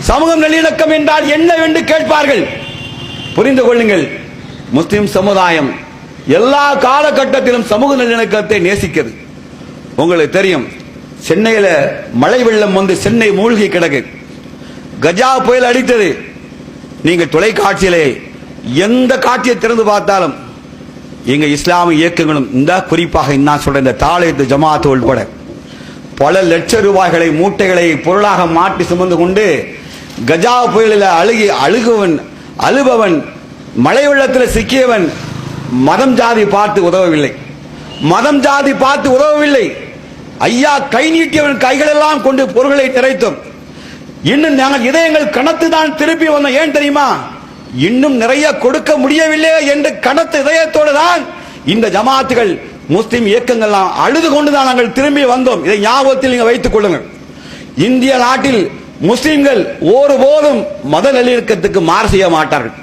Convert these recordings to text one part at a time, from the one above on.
சமூகம் நல்லிணக்கம் என்றால் என்னவென்று கேட்பார்கள். புரிந்து கொள்ளுங்கள், முஸ்லிம் சமுதாயம் எல்லா காலகட்டத்திலும் சமூக நல்லிணக்கத்தை நேசிக்கிறது. உங்களுக்கு தெரியும், சென்னையில மழை வெள்ளம் வந்து சென்னை மூழ்கி கிடக்கு, கஜா புயல் அடித்தது. நீங்க தொலைக்காட்சியிலே எந்த காட்சியை திறந்து பார்த்தாலும் எங்க இஸ்லாமிய இயக்கங்களும், இந்த குறிப்பாக நான் சொல்ற இந்த தாலித் ஜமாத் உட்பட பல லட்சம் ரூபாய்களை மூட்டைகளை பொருளாக மாற்றி சுமந்து கொண்டு கஜா புயலில் அழுபவன் மழை வெள்ளத்தில் சிக்கியவன் மதம் ஜாதி பார்த்து உதவவில்லை. மதம் ஜாதி பார்த்து உதவவில்லை. ஐயா கை நீட்டியவன் கைகளெல்லாம் கொண்டு பொருள்களை திரைத்தோம். இன்னும் நாங்கள் இதயங்கள் கனத்து தான் திருப்பி வந்தோம். ஏன் தெரியுமா? இன்னும் நிறைய கொடுக்க முடியவில்லை என்று கனத்த இதயத்தோடு தான் இந்த ஜமாத்துகள் முஸ்லிம் இயக்கங்கள்லாம் அழுது கொண்டுதான் நாங்கள் திரும்பி வந்தோம். இதை ஞாபகத்தில் நீங்க வைத்துக் கொள்ளுங்கள். இந்திய நாட்டில் முஸ்லிம்கள் ஒருபோதும் மத நல்லிணக்கத்துக்கு மாறு செய்ய மாட்டார்கள்.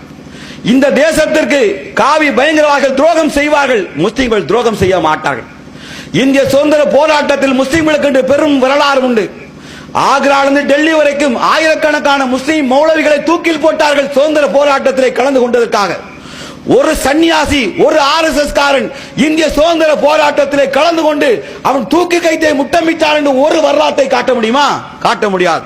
இந்த தேசத்திற்கு காவி பயங்கரவாதிகள் துரோகம் செய்வார்கள், முஸ்லிம்கள் துரோகம் செய்ய மாட்டார்கள். இந்திய சுதந்திர போராட்டத்தில் முஸ்லிம்களுக்கு என்று பெரும் வரலாறு உண்டு. ஆக்ராவிலிருந்து டெல்லி வரைக்கும் ஆயிரக்கணக்கான முஸ்லிம் மௌலவிகளை தூக்கில் போட்டார்கள் சுதந்திர போராட்டத்தில் கலந்து கொண்டதற்காக. ஒரு சன்னியாசி, ஒரு RSS காரன் இந்திய சுதந்திர போராட்டத்தில் கலந்து கொண்டு அவன் தூக்கி கைத்தை முட்டமிட்டார் என்று ஒரு வரலாற்றை காட்ட முடியுமா? காட்ட முடியாது.